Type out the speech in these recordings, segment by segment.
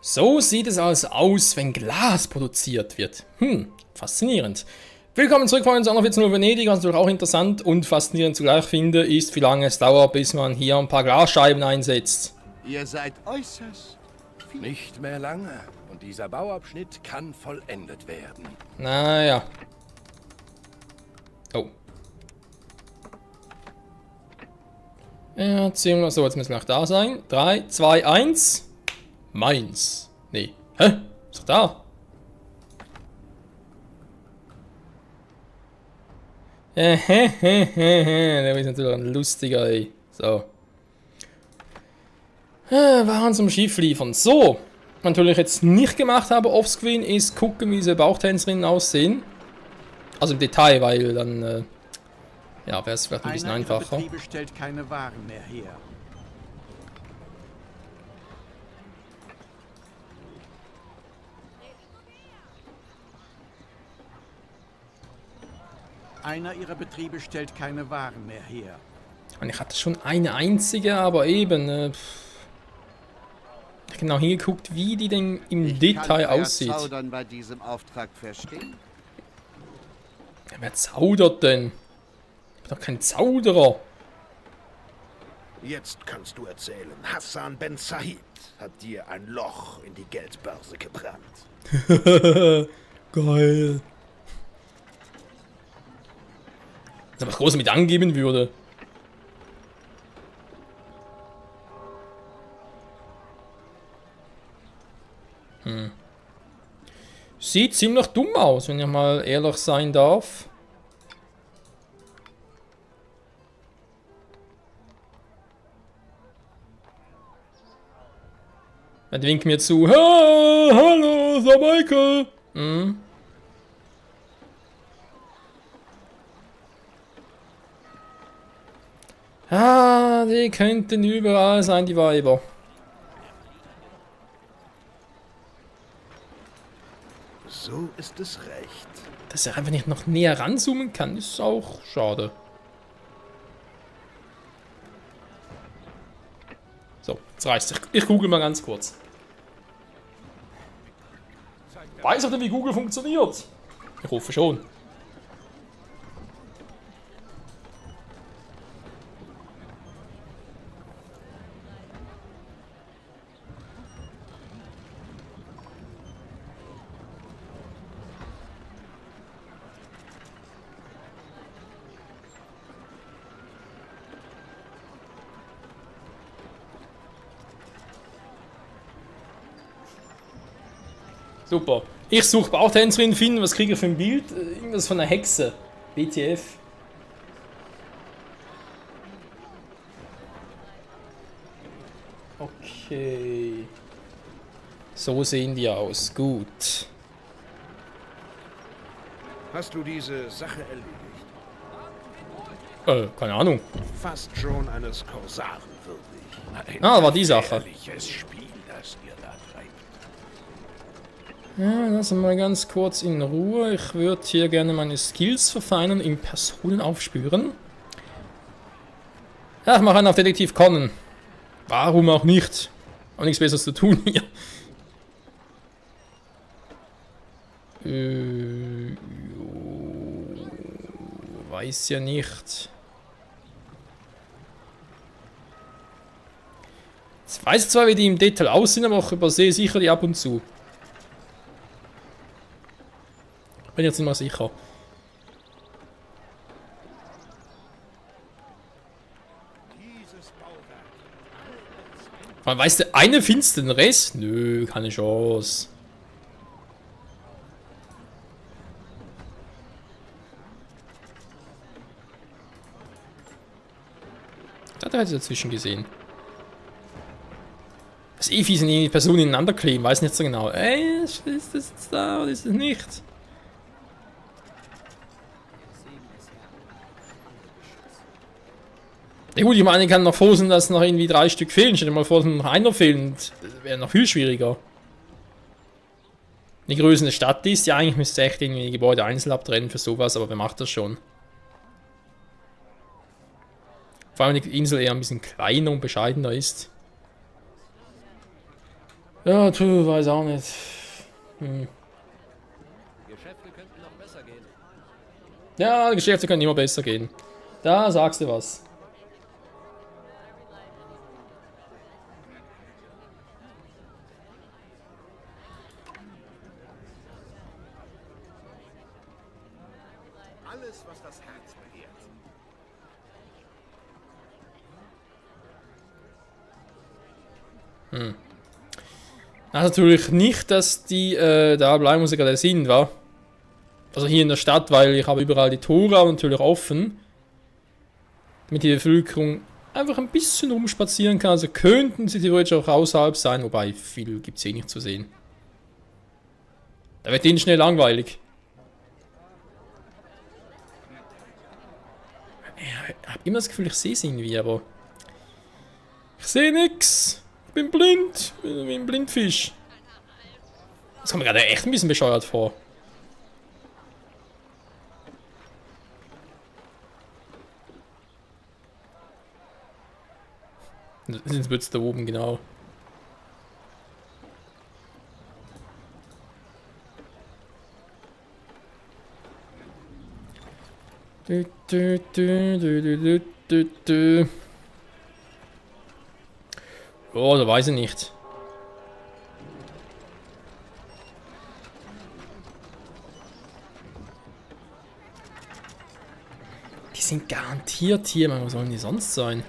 So sieht es also aus, wenn Glas produziert wird. Faszinierend. Willkommen zurück von uns an auf Venedig, was natürlich auch interessant und faszinierend zugleich finde, ist, wie lange es dauert, bis man hier ein paar Glasscheiben einsetzt. Ihr seid äußerst viel. Nicht mehr lange. Und dieser Bauabschnitt kann vollendet werden. Naja. Oh. Ja, ziehen wir so, jetzt müssen wir noch da sein. 3, 2, 1. Meins. Nee. Hä? Ist doch da. Der ist natürlich ein lustiger, ey. So. Waren zum Schiff liefern. So. Was ich natürlich jetzt nicht gemacht habe offscreen, ist gucken, wie diese Bauchtänzerinnen aussehen. Also im Detail, weil dann, ja, wäre es vielleicht ein bisschen einfacher. Betriebe stellt keine Waren mehr her. Einer ihrer Betriebe stellt keine Waren mehr her. Und ich hatte schon eine einzige, aber eben, ich habe genau hingeguckt, wie die denn im Detail aussieht. Kann euer Zaudern bei diesem Auftrag verstehen? Ja, wer zaudert denn? Ich bin doch kein Zauderer. Jetzt kannst du erzählen, Hassan Ben Said hat dir ein Loch in die Geldbörse gebrannt. Geil. Das ist was groß mit angeben würde. Sieht ziemlich dumm aus, wenn ich mal ehrlich sein darf. Er winkt mir zu. Hallo, Sir Michael. Die könnten überall sein, die Weiber. So ist es recht. Dass er einfach nicht noch näher ranzoomen kann, ist auch schade. So, jetzt reicht's. Ich google mal ganz kurz. Weiß er denn, wie Google funktioniert? Ich hoffe schon. Super. Ich suche Bautänzerin finden. Was kriege ich für ein Bild? Irgendwas von einer Hexe. BTF. Okay. So sehen die aus. Gut. Hast du diese Sache erledigt? Keine Ahnung. Fast schon eines Korsaren würdig. War die Sache. Gefährliches Spiel, das ihr da treibt. Ja, lassen wir mal ganz kurz in Ruhe. Ich würde hier gerne meine Skills verfeinern im Personenaufspüren. Ja, ich mache einen auf Detektiv Conan. Warum auch nicht? Auch nichts Besseres zu tun hier. Weiß ja nicht. Ich weiß zwar, wie die im Detail aussehen, aber ich übersehe sicher die ab und zu. Bin jetzt nicht mal sicher. Man weiß der eine findest den Rest? Nö, keine Chance. Da hat er dazwischen gesehen. Das ist eh fies, wenn die Personen ineinander kleben, weiß nicht so genau. Ey, ist das da oder ist es nicht? Ja gut, ich meine, ich kann noch froh sein, dass noch irgendwie 3 Stück fehlen. Stell dir mal vor, dass noch einer fehlt. Das wäre noch viel schwieriger. Die Größe der Stadt ist, ja eigentlich müsste echt irgendwie die Gebäude einzeln abtrennen für sowas, aber wer macht das schon? Vor allem, wenn die Insel eher ein bisschen kleiner und bescheidener ist. Ja, tu, weiß auch nicht. Geschäfte könnten noch besser gehen. Ja, Geschäfte können immer besser gehen. Da sagst du was. Alles, was das Herz begehrt. Also natürlich nicht, dass die da bleiben, wo sie gerade sind, wa? Also hier in der Stadt, weil ich habe überall die Tore aber natürlich offen. Damit die Bevölkerung einfach ein bisschen rumspazieren kann. Also könnten sie theoretisch auch außerhalb sein, wobei viel gibt es eh nicht zu sehen. Da wird ihnen schnell langweilig. Ich habe immer das Gefühl, ich sehe sie irgendwie, aber... Ich sehe nix. Ich bin blind. Wie ein Blindfisch. Das kommt mir gerade echt ein bisschen bescheuert vor. Sind wir jetzt da oben, genau. Du, du, du, du, du, du, du. Oh, da weiß ich nicht. Die sind garantiert hier, man, wo sollen die sonst sein?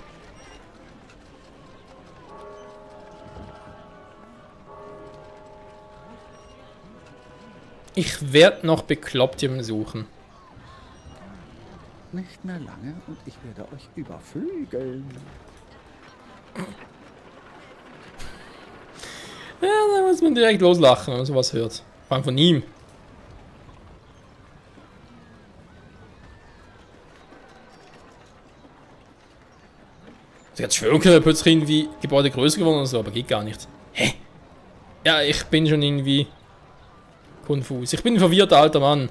Ich werde noch bekloppt jemanden suchen. Nicht mehr lange und ich werde euch überflügeln. Ja, da muss man direkt loslachen, wenn man sowas hört. Vor allem von ihm. Ich hätte schwören können, plötzlich irgendwie Gebäude größer geworden oder so, aber geht gar nicht. Hä? Ja, ich bin schon irgendwie konfus. Ich bin ein verwirrter alter Mann.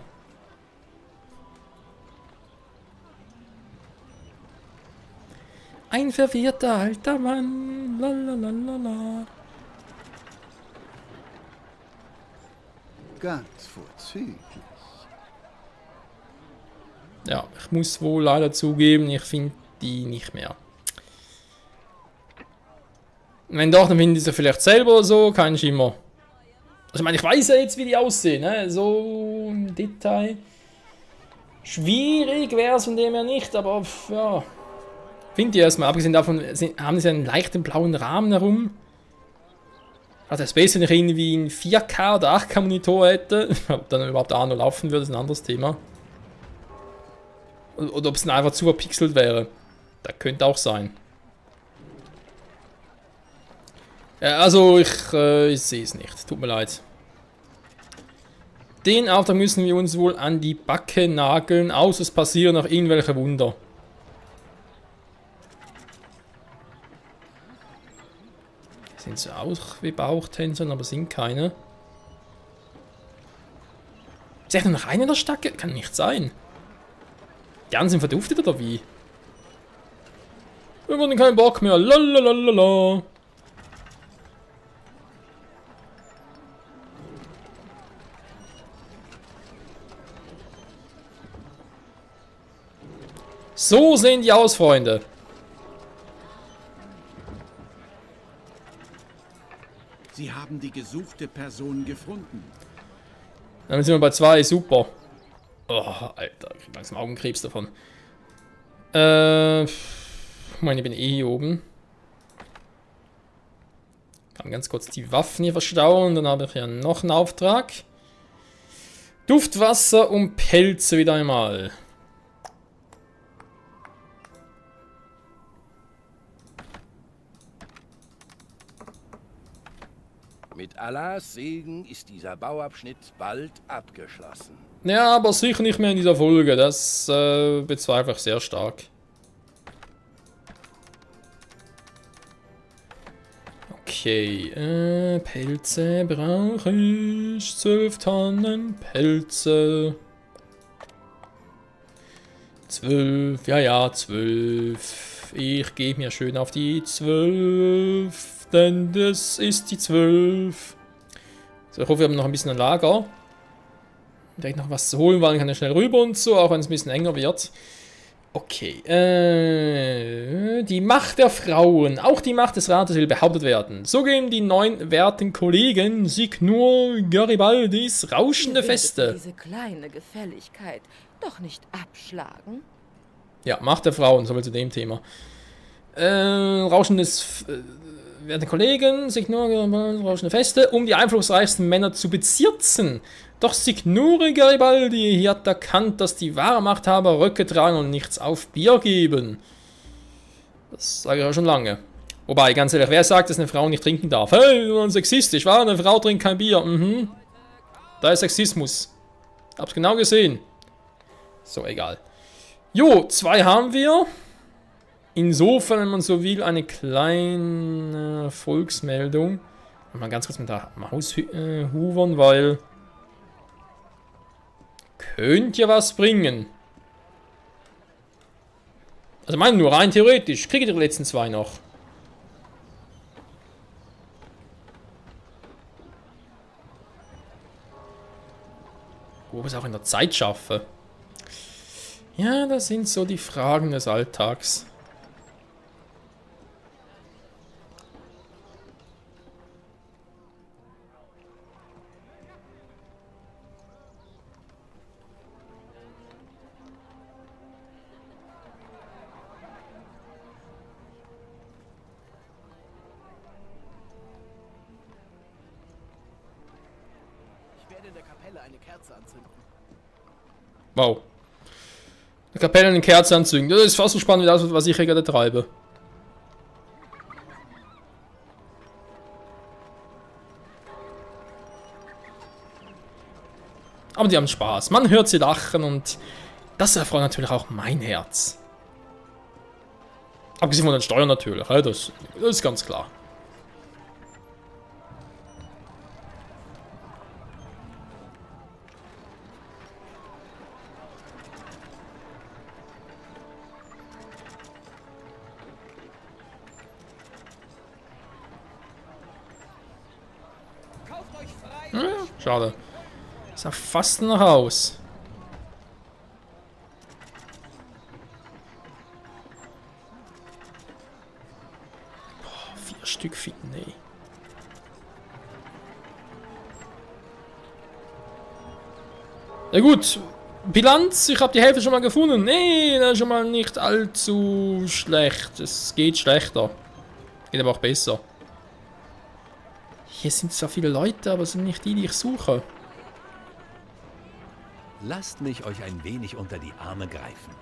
Ein verwirrter alter Mann. Lalalala. Ganz vorzüglich. Ja, ich muss wohl leider zugeben, ich finde die nicht mehr. Wenn doch, dann finden die sie vielleicht selber oder so, kein Schimmer. Also ich meine, ich weiß ja jetzt, wie die aussehen, ne? So im Detail. Schwierig wäre es von dem her nicht, aber ja. Finde ich erstmal. Abgesehen davon haben sie einen leichten blauen Rahmen herum. Also es besser, wenn ich irgendwie einen 4K oder 8K Monitor hätte. Ob dann überhaupt A noch laufen würde, ist ein anderes Thema. Oder ob es dann einfach zu verpixelt wäre. Das könnte auch sein. Ja, also ich sehe es nicht. Tut mir leid. Den Auftrag müssen wir uns wohl an die Backe nageln, außer es passieren noch irgendwelche Wunder. Sind sie auch wie Bauchtänzer, aber sind keine. Ist echt nur noch einer in der Stadt? Kann nicht sein. Die anderen sind verduftet oder wie? Wir haben keinen Bock mehr. Lalalala. So sehen die aus, Freunde. Sie haben die gesuchte Person gefunden. Damit sind wir bei 2, super. Oh, Alter, ich krieg langsam Augenkrebs davon. Ich meine, ich bin eh hier oben. Kann ganz kurz die Waffen hier verstauen, dann habe ich ja noch einen Auftrag. Duftwasser und Pelze wieder einmal. Mit Allahs Segen ist dieser Bauabschnitt bald abgeschlossen. Ja, aber sicher nicht mehr in dieser Folge. Das bezweifle ich sehr stark. Okay, Pelze brauche ich. 12 Tonnen Pelze. 12, ja, 12. Ich gehe mir schön auf die 12. denn das ist die 12. So, ich hoffe, wir haben noch ein bisschen ein Lager. Direkt noch was zu holen, weil dann kann er schnell rüber und so, auch wenn es ein bisschen enger wird. Okay, die Macht der Frauen, auch die Macht des Rates will behauptet werden. So gehen die 9 werten Kollegen Signor Garibaldis rauschende Feste. Diese kleine Gefälligkeit doch nicht abschlagen? Ja, Macht der Frauen, soviel zu dem Thema. Rauschendes werte Kollegen, Signore Garibaldi, rauschende Feste, um die einflussreichsten Männer zu bezirzen. Doch Signore Garibaldi hier hat erkannt, dass die wahren Machthaber Röcke tragen und nichts auf Bier geben. Das sage ich ja schon lange. Wobei, ganz ehrlich, wer sagt, dass eine Frau nicht trinken darf? Hey, du bist sexistisch, war? Eine Frau trinkt kein Bier. Mhm. Da ist Sexismus. Hab's genau gesehen. So, egal. Jo, 2 haben wir. Insofern, wenn man so will, eine kleine Volksmeldung. Mal ganz kurz mit der Maus huvern, weil... Könnte ja was bringen. Also meine nur rein theoretisch. Kriege ich die letzten 2 noch. Wo ich es auch in der Zeit schaffe. Ja, das sind so die Fragen des Alltags. Ich werde in der Kapelle eine Kerze anzünden. Wow. Eine Kapelle eine Kerze anzünden. Das ist fast so spannend wie das, was ich hier gerade treibe. Aber die haben Spaß. Man hört sie lachen und das erfreut natürlich auch mein Herz. Abgesehen von den Steuern natürlich. Das ist ganz klar. Ja, schade. Ist ja fast nach Haus. Boah, 4 Stück finden, ey. Na gut, Bilanz, ich habe die Hälfte schon mal gefunden. Nee, das ist schon mal nicht allzu schlecht. Es geht schlechter. Geht aber auch besser. Hier sind zwar viele Leute, aber es sind nicht die, die ich suche. Lasst mich euch ein wenig unter die Arme greifen.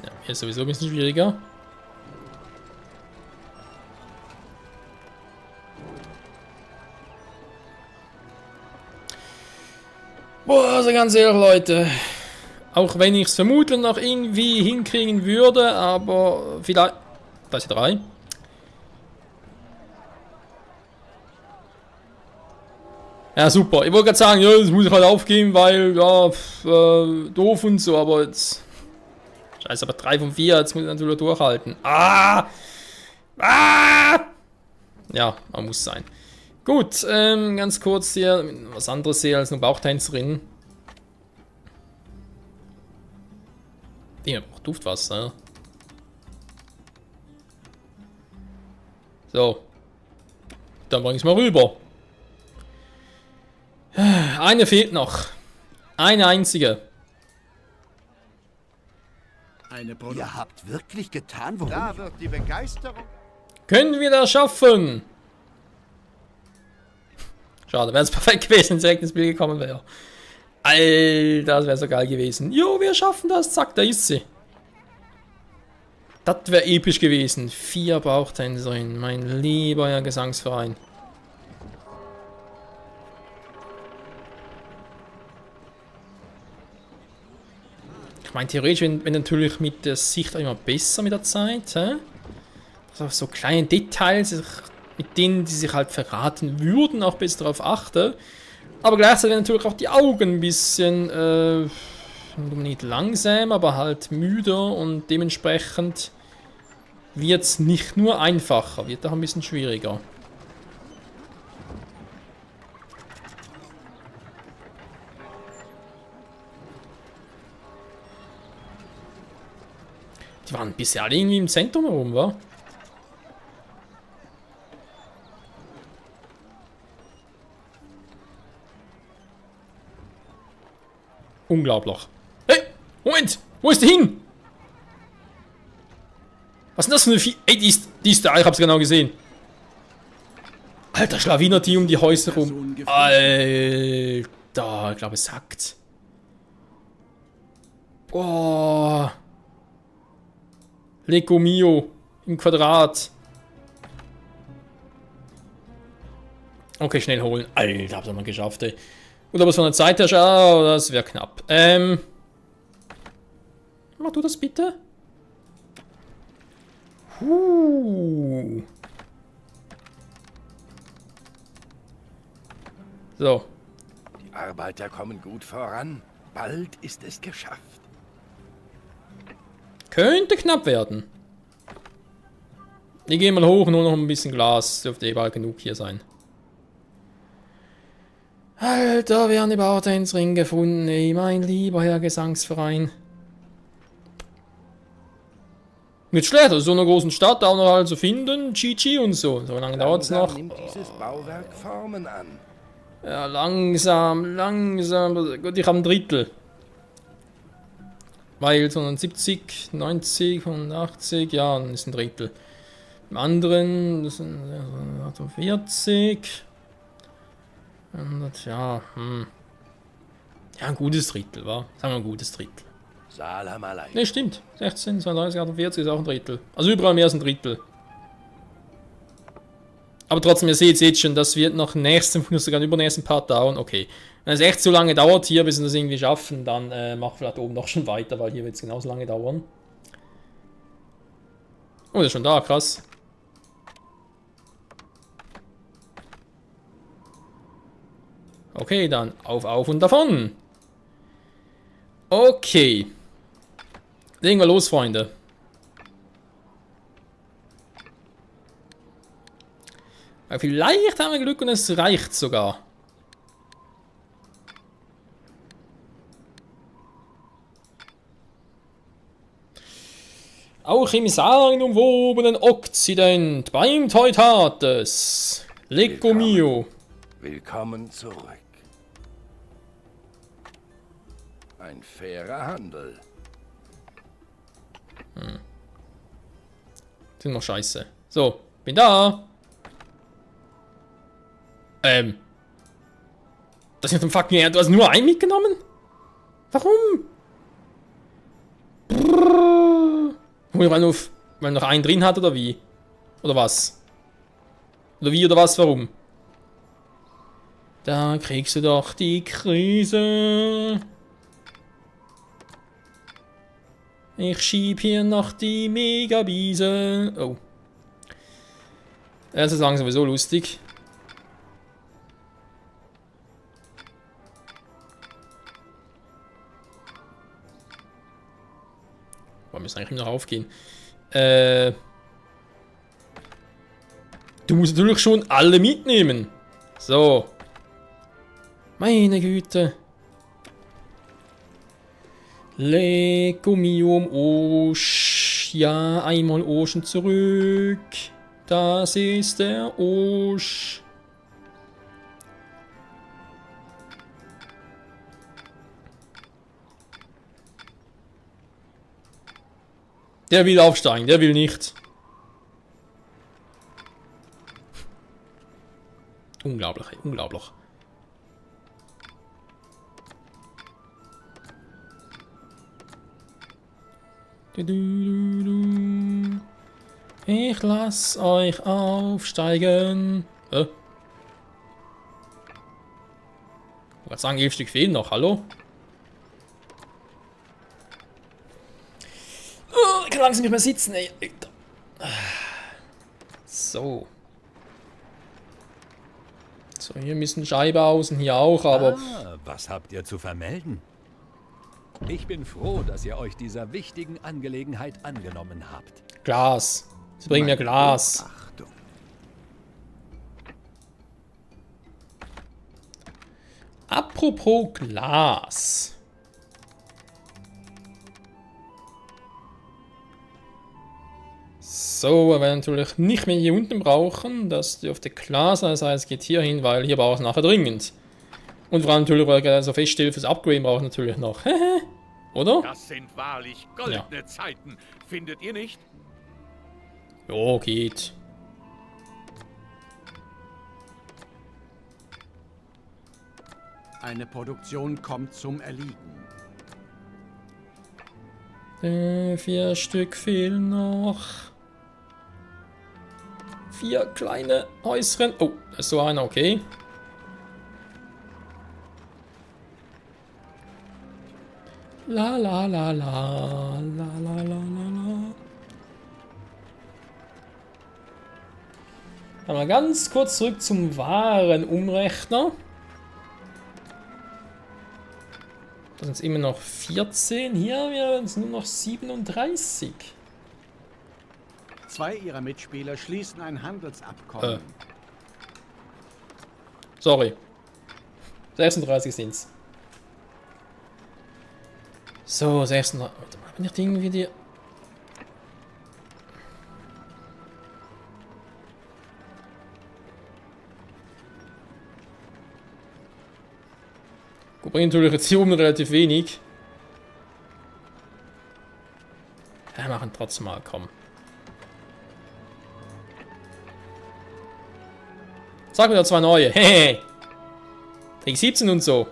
Ja, hier ist sowieso ein bisschen schwieriger. Boah, also ganz ehrlich, Leute. Auch wenn ich es vermutlich noch irgendwie hinkriegen würde, aber vielleicht... Da ist die 3. Ja, super. Ich wollte gerade sagen, ja, das muss ich halt aufgeben, weil, ja, doof und so, aber jetzt... Scheiße, aber 3 von 4, jetzt muss ich natürlich durchhalten. Ah! Ah! Ja, man muss sein. Gut, ganz kurz hier, was anderes hier als nur Bauchtänzerin. Die braucht Duftwasser. So. Dann bring ich es mal rüber. Eine fehlt noch. Eine einzige. Eine Produkt. Ihr habt wirklich getan, worum Da wird die Begeisterung. Können wir das schaffen? Schade, wäre es perfekt gewesen, wenn es direkt ins Bild gekommen wäre. Alter, das wäre so geil gewesen. Jo, wir schaffen das. Zack, da ist sie. Das wäre episch gewesen. 4 Bauchtänzerinnen, mein lieber Herr Gesangsverein. Ich meine, theoretisch, wenn natürlich mit der Sicht auch immer besser mit der Zeit, hä? Also so kleine Details, mit denen, die sich halt verraten würden, auch besser darauf achte. Aber gleichzeitig natürlich auch die Augen ein bisschen, nicht langsam, aber halt müder und dementsprechend wird es nicht nur einfacher, wird auch ein bisschen schwieriger. Die waren bisher alle irgendwie im Zentrum herum, wa? Unglaublich. Hey, Moment! Wo ist die hin? Was ist denn das für eine Vieh? Ey, die ist da, ich hab's genau gesehen. Alter, schlawinert die um die Häuser rum. Alter, ich glaube, es hackt. Boah. Lecco mio. Im Quadrat. Okay, schnell holen. Alter, hab's mal geschafft, ey. Gut, aber es von der Zeit her schon, das wäre knapp. Mach du das bitte? So. Die Arbeiter kommen gut voran. Bald ist es geschafft. Könnte knapp werden. Ich gehe mal hoch, nur noch ein bisschen Glas. Dürfte eh bald genug hier sein. Alter, wir haben die Bartensring gefunden, ey, mein lieber Herr Gesangsverein. Nicht schlecht, also so einer großen Stadt auch noch halt zu finden, GG und so. So lange dauert es noch. Nimmt dieses Bauwerk Formen an. Ja, langsam. Gut, ich habe ein Drittel. Weil 170, 90, 180, ja, dann ist ein Drittel. Im anderen, das sind 48. 100, ja, Ja, ein gutes Drittel, wa? Sagen wir ein gutes Drittel. Salam alaikum. Ne, stimmt. 16, 32, 48 ist auch ein Drittel. Also überall mehr als ein Drittel. Aber trotzdem, ihr seht jetzt schon, das wird noch nächsten, sogar übernächsten Part dauern. Okay. Wenn es echt so lange dauert hier, bis wir das irgendwie schaffen, dann mach vielleicht oben noch schon weiter, weil hier wird es genauso lange dauern. Oh, der ist schon da, krass. Okay, dann auf und davon. Okay. Legen wir los, Freunde. Aber vielleicht haben wir Glück und es reicht sogar. Auch im sagenumwobenen Okzident beim Teutates. Lecco mio. Willkommen zurück. Ein fairer Handel. Sind noch scheiße. So, bin da. Das ist ein fucking Ernst. Du hast nur einen mitgenommen? Warum? Brrr. Weil noch einen drin hat oder wie? Oder was? Oder wie oder was? Warum? Da kriegst du doch die Krise. Ich schieb hier noch die Megabiese. Oh. Das ist langsam sowieso lustig. Wir müssen eigentlich noch aufgehen. Du musst natürlich schon alle mitnehmen. So. Meine Güte. Lecco mio Osch. Ja, einmal Ocean zurück. Das ist der Osch. Der will aufsteigen, der will nicht. Unglaublich, unglaublich. Ich lass euch aufsteigen. Ich wollte sagen, 11 Stück fehlen noch, hallo? Oh, ich kann langsam nicht mehr sitzen, ey. So. So, hier müssen Scheibe außen, hier auch, aber Was habt ihr zu vermelden? Ich bin froh, dass ihr euch dieser wichtigen Angelegenheit angenommen habt. Glas. Sie bringen mir Glas. Achtung. Apropos Glas. So, wir werden natürlich nicht mehr hier unten brauchen. Das dürfte klar sein. Das heißt, es geht hier hin, weil hier brauche ich es nachher dringend. Und vor allem natürlich, weil ich so feststelle, fürs Upgrade brauche ich natürlich noch. Oder? Das sind wahrlich goldene Zeiten, findet ihr nicht? Jo, geht. Eine Produktion kommt zum Erliegen. 4 Stück fehlen noch. 4 kleine Häuschen. Oh, da ist so einer, okay. La la la la, la la la la la. Mal ganz kurz zurück zum Warenumrechner. Da sind es immer noch 14. Hier werden es nur noch 37. 2 ihrer Mitspieler schließen ein Handelsabkommen. Sorry. 36 sind's. So, 36. Warte mal, bin ich irgendwie die. Gut, bringt natürlich jetzt hier oben relativ wenig. Ja, machen trotzdem mal, komm. Sag wieder 2 neue. Hehe. Krieg 17 und so.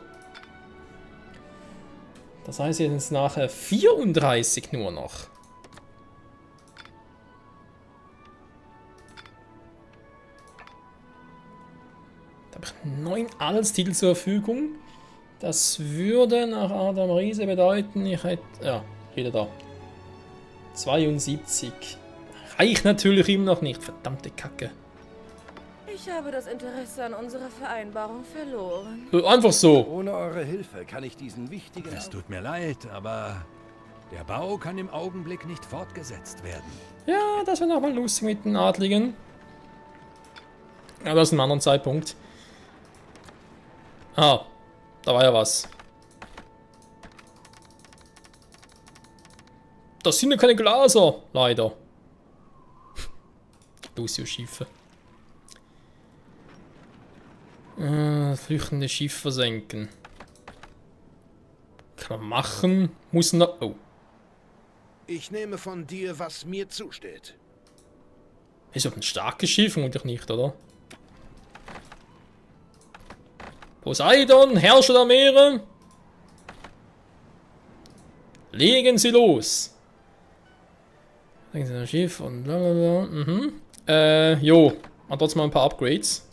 Das heißt jetzt nachher 34 nur noch. Da habe ich 9 Adelstitel zur Verfügung. Das würde nach Adam Riese bedeuten, ich hätte. Ja, wieder da. 72. Reicht natürlich immer noch nicht. Verdammte Kacke. Ich habe das Interesse an unserer Vereinbarung verloren. Einfach so. Ohne eure Hilfe kann ich diesen wichtigen... Es tut mir leid, aber der Bau kann im Augenblick nicht fortgesetzt werden. Ja, das wäre nochmal lustig mit den Adligen. Aber das ist ein anderer Zeitpunkt. Ah, da war ja was. Das sind ja keine Glaser, leider. Lucio Schiffe. Flüchtende Schiff versenken. Kann man machen. Muss noch... Oh. Ich nehme von dir, was mir zusteht. Ist doch ein starkes Schiff, vermutlich nicht, oder? Poseidon, Herrscher der Meere. Legen Sie los. Legen Sie das Schiff und blablabla. Jo. Hat trotzdem mal ein paar Upgrades.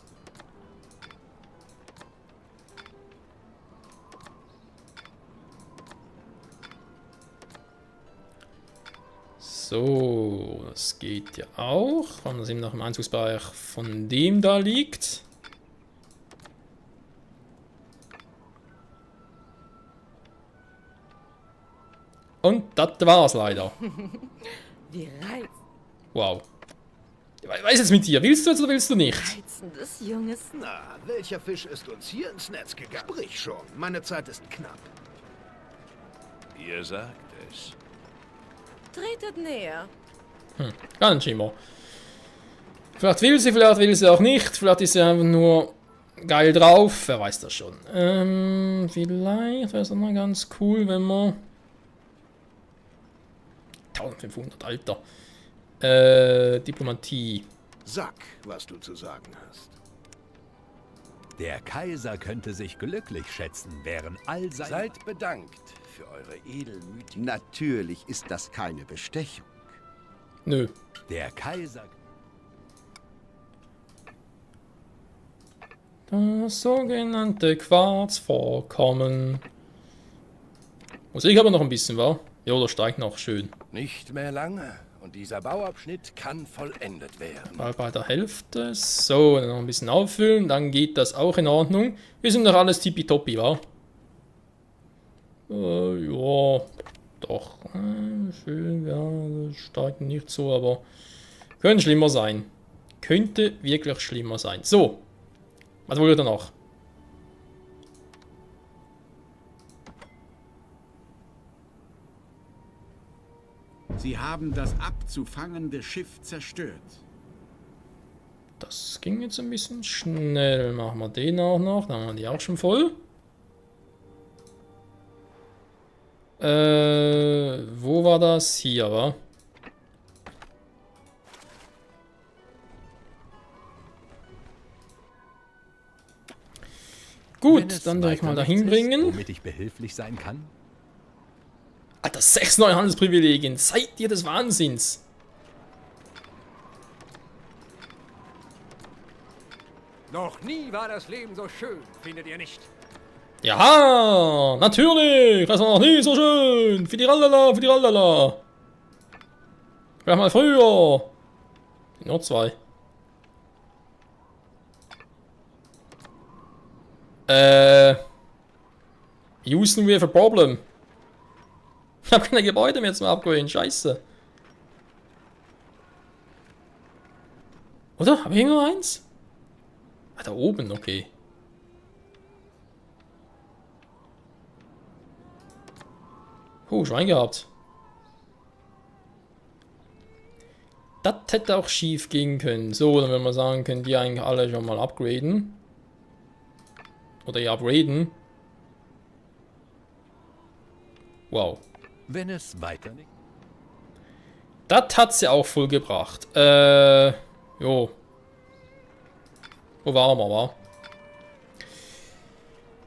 So, das geht ja auch. Wenn das eben noch im Einzugsbereich von dem da liegt. Und das war's leider. Wie Wow. Was ist jetzt mit dir? Willst du jetzt oder willst du nicht? reizendes junges... Na, welcher Fisch ist uns hier ins Netz gegangen? Sprich schon, meine Zeit ist knapp. Ihr sagt es. Tretet näher. Ganz immer. Vielleicht will sie auch nicht. Vielleicht ist sie einfach nur geil drauf. Wer weiß das schon. Vielleicht wäre es auch mal ganz cool, wenn man... 1500, Alter. Diplomatie. Sag, was du zu sagen hast. Der Kaiser könnte sich glücklich schätzen, wären all seine... Seid bedankt für eure edelmütigen... Natürlich ist das keine Bestechung. Nö. Der Kaiser... Das sogenannte Quarzvorkommen. Musik aber noch ein bisschen, wa? Ja, das steigt noch schön. Nicht mehr lange und dieser Bauabschnitt kann vollendet werden. Mal bei der Hälfte. So, dann noch ein bisschen auffüllen, dann geht das auch in Ordnung. Wir sind doch alles tippitoppi, wa? Ja, doch. Schön, ja, das steigt nicht so, aber könnte schlimmer sein. Könnte wirklich schlimmer sein. So, was wollt ihr noch? Sie haben das abzufangende Schiff zerstört. Das ging jetzt ein bisschen schnell. Machen wir den auch noch. Dann haben wir die auch schon voll. Wo war das? Hier, wa? Gut, dann direkt mal dahin bringen. Womit ich behilflich sein kann? Alter, 6 neue Handelsprivilegien. Seid ihr des Wahnsinns? Noch nie war das Leben so schön, findet ihr nicht? Ja, natürlich. Das war noch nie so schön. Für die Rallala, für die Rallala. Vielleicht mal früher. Nur 2. Houston, we have a problem. Ich habe keine Gebäude mehr zum Upgraden. Scheiße. Oder? Habe ich nur eins? Ah, da oben, okay. Schwein gehabt. Das hätte auch schief gehen können. So, dann würde man sagen, können die eigentlich alle schon mal upgraden. Oder ja, upgraden. Wow. Wenn es weiter nicht... Das hat sie auch voll gebracht. Jo. Wo waren wir, wa?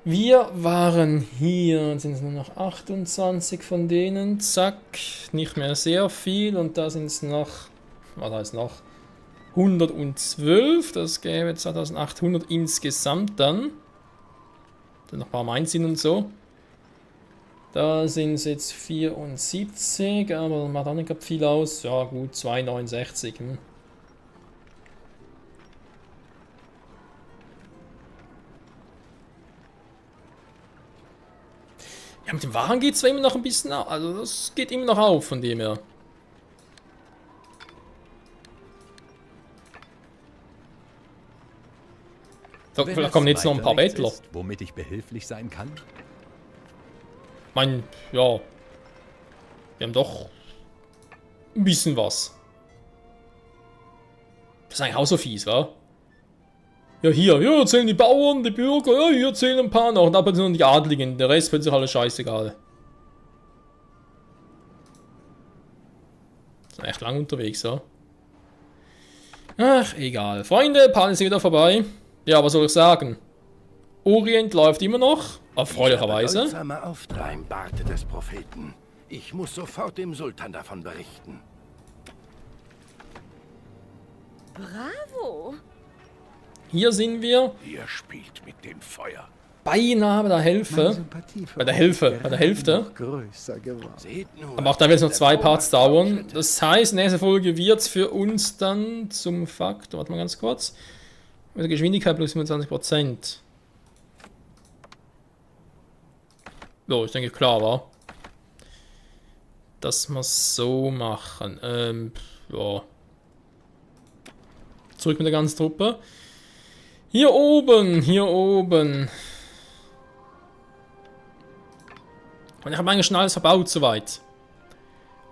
Wir waren hier, jetzt sind es nur noch 28 von denen, zack, nicht mehr sehr viel und da sind es noch, was heißt noch, 112, das gäbe 2800 insgesamt dann. Dann noch ein paar Mainz und so. Da sind es jetzt 74, aber macht auch nicht viel aus, ja gut, 269. Ja, mit dem Waren geht es zwar immer noch ein bisschen auf, also das geht immer noch auf von dem her. So, Wenn vielleicht es kommen jetzt noch ein weiter paar nichts Bettler. ist, womit ich behilflich sein kann? Mein, ja. Wir haben doch ein bisschen was. Das ist eigentlich auch so fies, wa? Ja, hier zählen die Bauern, die Bürger, ja, hier zählen ein paar noch. Und aber sind die Adligen, der Rest wird sich alles scheißegal. Sind echt lang unterwegs, ja. Ach, egal. Freunde, Pan ist wieder vorbei. Ja, was soll ich sagen? Orient läuft immer noch, erfreulicherweise. Bedeutsame Auftrag im Barte des Propheten. Ich muss sofort dem Sultan davon berichten. Bravo! Hier sind wir Ihr spielt mit dem Feuer. beinahe bei der Hälfte. Bei der Hälfte. Größer geworden. Seht nur, Aber auch da wird es noch der 2 Bauer Parts dauern. fortschritte. Das heißt, nächste Folge wird es für uns dann zum Faktor. Warte mal ganz kurz. Mit der Geschwindigkeit plus 25%. So, ich denke klar war. Dass wir es so machen. Ja. Zurück mit der ganzen Truppe. Hier oben, hier oben. Und ich habe eigentlich schon alles verbaut soweit.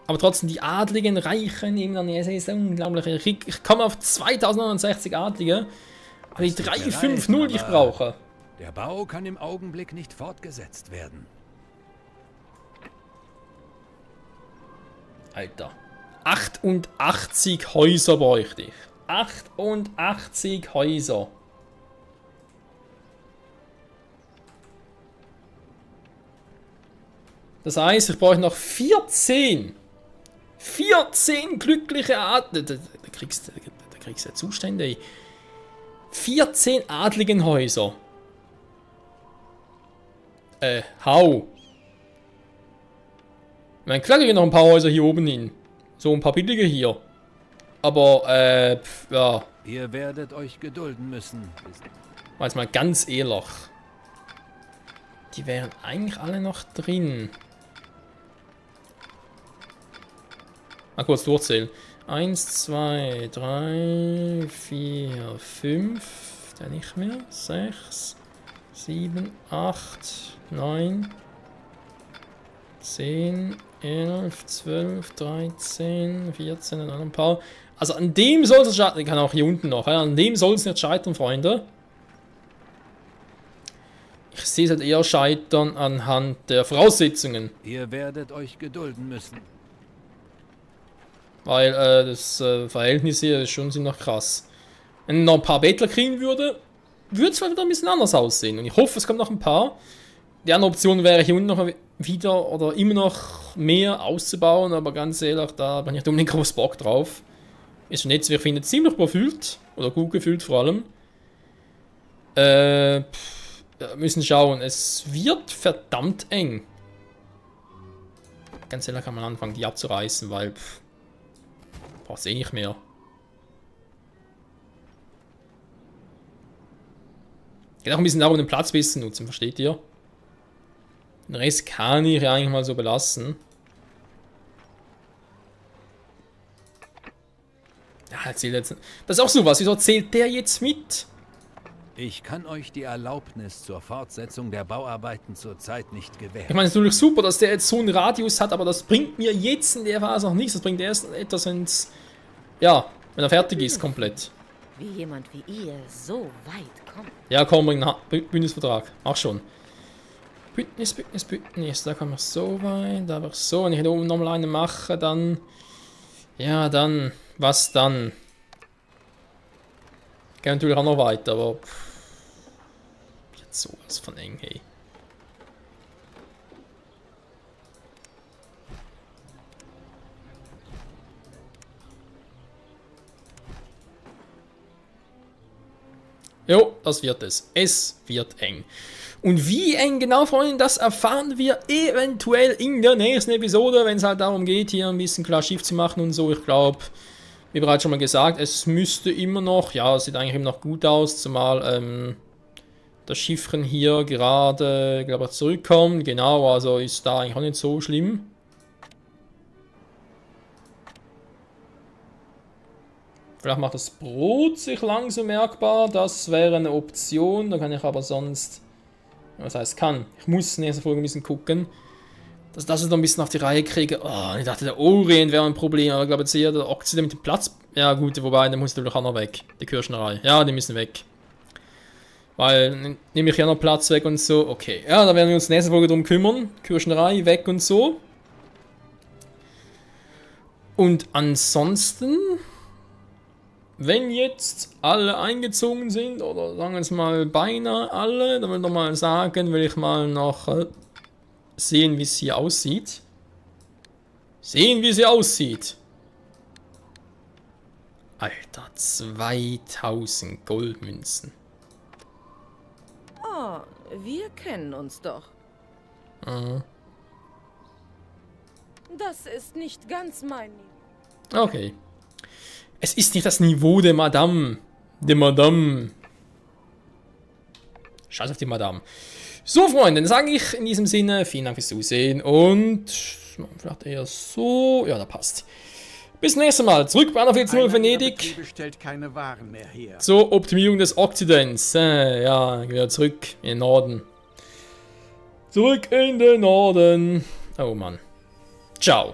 Aber trotzdem, die Adligen reichen ihm dann. Es ist unglaublich. Ich komme auf 2069 Adlige. Aber die 350, die ich brauche. Der Bau kann im Augenblick nicht fortgesetzt werden. Alter. 88 Häuser bräuchte ich. 88 Häuser. Das heißt, ich brauche noch 14. 14 glückliche Adlige. Da kriegst du ja Zustände, ey. 14 Adligenhäuser. Hau. Ich meine, klar kriege ich noch ein paar Häuser hier oben hin. So ein paar billige hier. Aber, ja, Ihr werdet euch gedulden müssen. war jetzt mal ganz ehrlich. Die wären eigentlich alle noch drin. Mal kurz durchzählen. 1, 2, 3, 4, 5. Der nicht mehr. 6, 7, 8, 9, 10, 11, 12, 13, 14 und noch ein paar. Also an dem soll es scheitern. Ich kann auch hier unten noch. Ja, an dem soll es nicht scheitern, Freunde. Ich sehe es halt eher scheitern anhand der Voraussetzungen. Ihr werdet euch gedulden müssen. Weil das Verhältnis hier ist schon ziemlich krass. Wenn ich noch ein paar Bettler kriegen würde, würde es vielleicht wieder ein bisschen anders aussehen. Und ich hoffe, es kommt noch ein paar. Die andere Option wäre hier unten noch wieder oder immer noch mehr auszubauen, aber ganz ehrlich, da bin ich nicht unbedingt groß Bock drauf. Ist ein Netzwerk, ich finde, ziemlich überfüllt. Oder gut gefüllt vor allem. Müssen schauen. Es wird verdammt eng. Ganz ehrlich kann man anfangen, die abzureißen, weil braucht eh nicht mehr. Geht auch ein bisschen darum, den Platz besser zu nutzen, versteht ihr? Den Rest kann ich ja eigentlich mal so belassen. Ja, erzählt jetzt. Das ist auch sowas. Wieso zählt der jetzt mit? Ich kann euch die Erlaubnis zur Fortsetzung der Bauarbeiten zurzeit nicht Ich gewähren. meine, es ist natürlich super, dass der jetzt so einen Radius hat, aber das bringt mir jetzt in der Phase noch nichts. Das bringt erst etwas, ja, wenn er fertig ist, komplett. Wie jemand wie ihr so weit kommt. Ja, komm, bring einen Bündnisvertrag. Mach schon. Bündnis. Da kann man so weit, da aber so. Wenn ich da oben nochmal eine mache, dann. Ja, dann. Was dann? Geht natürlich auch noch weiter, aber. Jetzt sowas von eng, hey. Jo, das wird es. Es wird eng. Und wie eng genau, Freunde, das erfahren wir eventuell in der nächsten Episode, wenn es halt darum geht, hier ein bisschen klar Schiff zu machen und so. Ich glaube, wie bereits schon mal gesagt, es müsste immer noch, ja, es sieht eigentlich immer noch gut aus, zumal das Schiffchen hier gerade, glaube ich, zurückkommt. Genau, also ist da eigentlich auch nicht so schlimm. Vielleicht macht das Brot sich langsam merkbar, das wäre eine Option, da kann ich aber sonst, was heißt kann, ich muss in der nächsten Folge ein bisschen gucken, dass das noch ein bisschen auf die Reihe kriege. Oh, ich dachte, der Orient wäre ein Problem, aber ich glaube jetzt eher der Okzident mit dem Platz, ja gut, wobei, der muss natürlich auch noch weg, die Kirschnerei, ja, die müssen weg. Weil, nehme ich ja noch Platz weg und so, okay, ja, da werden wir uns in der nächsten Folge drum kümmern, Kirschnerei weg und so. Und ansonsten... Wenn jetzt alle eingezogen sind, oder sagen wir es mal beinahe alle, dann will ich noch mal sagen, will ich mal noch sehen, wie es hier aussieht. Sehen, wie sie aussieht. Alter, 2000 Goldmünzen. Oh, wir kennen uns doch. Mhm. Das ist nicht ganz mein Niveau. Okay. Es ist nicht das Niveau der Madame. Der Madame. Scheiß auf die Madame. So, Freunde, dann sage ich in diesem Sinne, vielen Dank fürs Zusehen und vielleicht eher so. Ja, da passt. Bis zum nächsten Mal. Zurück bei 140 Venedig. Betriebe stellt keine Waren mehr her. Zur Optimierung des Okzidents. Ja, wieder zurück in den Norden. Zurück in den Norden. Oh Mann. Ciao.